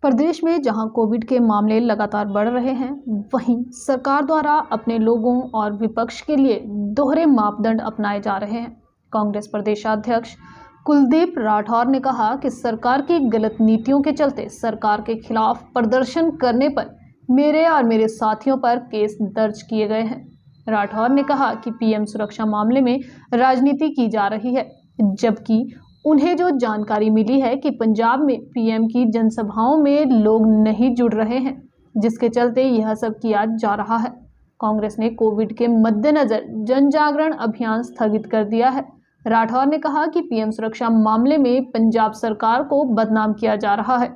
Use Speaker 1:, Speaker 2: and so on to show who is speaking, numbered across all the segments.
Speaker 1: प्रदेश में जहां कोविड के मामले लगातार बढ़ रहे हैं, वहीं सरकार द्वारा अपने लोगों और विपक्ष के लिए दोहरे मापदंड अपनाए जा रहे हैं। कांग्रेस प्रदेशाध्यक्ष कुलदीप राठौर ने कहा कि सरकार की गलत नीतियों के चलते सरकार के खिलाफ प्रदर्शन करने पर मेरे और मेरे साथियों पर केस दर्ज किए गए हैं। राठौर ने कहा कि पीएम सुरक्षा मामले में राजनीति की जा रही है, जबकि उन्हें जो जानकारी मिली है कि पंजाब में पीएम की जनसभाओं में लोग नहीं जुड़ रहे हैं, जिसके चलते यह सब किया जा रहा है। कांग्रेस ने कोविड के मद्देनजर जन जागरण अभियान स्थगित कर दिया है। राठौर ने कहा कि पीएम सुरक्षा मामले में पंजाब सरकार को बदनाम किया जा रहा है।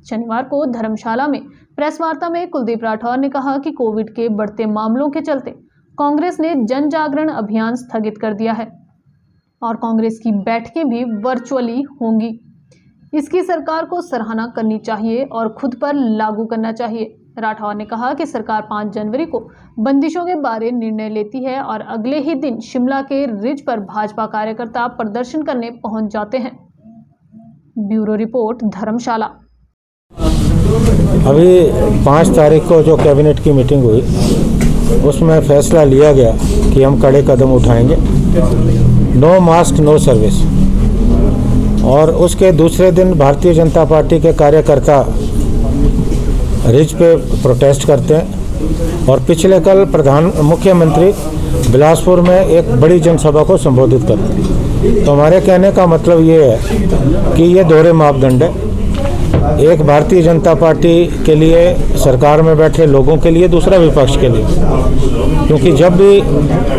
Speaker 1: शनिवार को धर्मशाला में प्रेस वार्ता में कुलदीप राठौर ने कहा कि कोविड के बढ़ते मामलों के चलते कांग्रेस ने जन जागरण अभियान स्थगित कर दिया है और कांग्रेस की बैठकें भी वर्चुअली होंगी। इसकी सरकार को सराहना करनी चाहिए और खुद पर लागू करना चाहिए। राठौर ने कहा कि सरकार 5 जनवरी को बंदिशों के बारे निर्णय लेती है और अगले ही दिन शिमला के रिज पर भाजपा कार्यकर्ता प्रदर्शन करने पहुंच जाते हैं। ब्यूरो रिपोर्ट, धर्मशाला।
Speaker 2: अभी 5 तारीख को जो कैबिनेट की मीटिंग हुई, उसमें फैसला लिया गया कि हम कड़े कदम उठाएंगे, नो मास्क नो सर्विस। और उसके दूसरे दिन भारतीय जनता पार्टी के कार्यकर्ता रिज पे प्रोटेस्ट करते हैं और पिछले कल मुख्यमंत्री बिलासपुर में एक बड़ी जनसभा को संबोधित करते हैं। तो हमारे कहने का मतलब ये है कि ये दोहरे मापदंड है, एक भारतीय जनता पार्टी के लिए, सरकार में बैठे लोगों के लिए, दूसरा विपक्ष के लिए। क्योंकि जब भी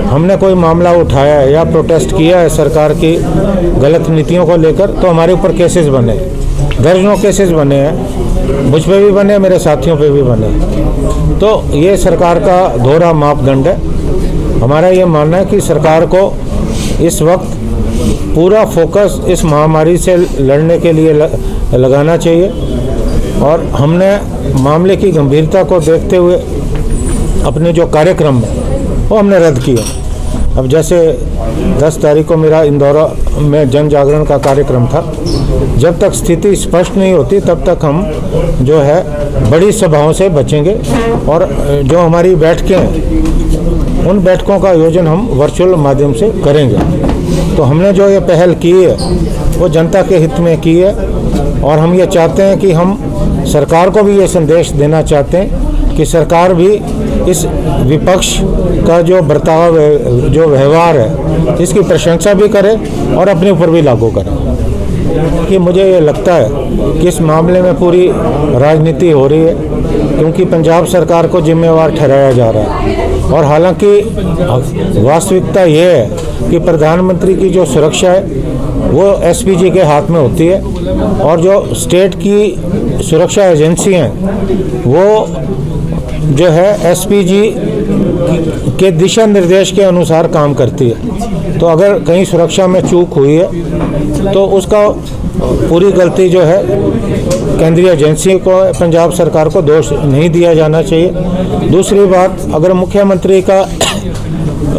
Speaker 2: हमने कोई मामला उठाया है या प्रोटेस्ट किया है सरकार की गलत नीतियों को लेकर, तो हमारे ऊपर केसेस बने, दर्जनों केसेस बने हैं, मुझ पे भी बने, मेरे साथियों पे भी बने। तो ये सरकार का दोहरा मापदंड है। हमारा ये मानना है कि सरकार को इस वक्त पूरा फोकस इस महामारी से लड़ने के लिए लगाना चाहिए और हमने मामले की गंभीरता को देखते हुए अपने जो कार्यक्रम है वो हमने रद्द किया। अब जैसे 10 तारीख को मेरा इंदौर में जन जागरण का कार्यक्रम था, जब तक स्थिति स्पष्ट नहीं होती तब तक हम जो है बड़ी सभाओं से बचेंगे और जो हमारी बैठकें हैं उन बैठकों का आयोजन हम वर्चुअल माध्यम से करेंगे। तो हमने जो ये पहल की है वो जनता के हित में की है और हम ये चाहते हैं कि हम सरकार को भी ये संदेश देना चाहते हैं कि सरकार भी इस विपक्ष का जो बर्ताव है, जो व्यवहार है, इसकी प्रशंसा भी करे और अपने ऊपर भी लागू करे। कि मुझे ये लगता है कि इस मामले में पूरी राजनीति हो रही है, क्योंकि पंजाब सरकार को जिम्मेवार ठहराया जा रहा है। और हालांकि वास्तविकता ये है कि प्रधानमंत्री की जो सुरक्षा है वो एसपीजी के हाथ में होती है और जो स्टेट की सुरक्षा एजेंसी हैं वो जो है एसपीजी के दिशा निर्देश के अनुसार काम करती है। तो अगर कहीं सुरक्षा में चूक हुई है तो उसका पूरी गलती जो है केंद्रीय एजेंसी को, पंजाब सरकार को दोष नहीं दिया जाना चाहिए। दूसरी बात, अगर मुख्यमंत्री का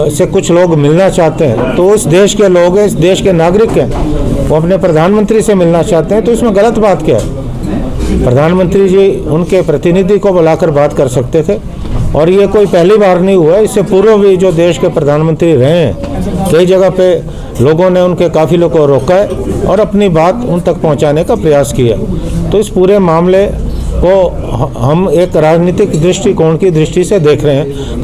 Speaker 2: से कुछ लोग मिलना चाहते हैं तो इस देश के लोग हैं, इस देश के नागरिक हैं, वो अपने प्रधानमंत्री से मिलना चाहते हैं, तो इसमें गलत बात क्या है? प्रधानमंत्री जी उनके प्रतिनिधि को बुलाकर बात कर सकते थे और ये कोई पहली बार नहीं हुआ है। इससे पूर्व भी जो देश के प्रधानमंत्री रहे हैं, कई जगह पे लोगों ने उनके काफिलों को रोका है और अपनी बात उन तक पहुंचाने का प्रयास किया। तो इस पूरे मामले को हम एक राजनीतिक दृष्टिकोण की दृष्टि से देख रहे हैं।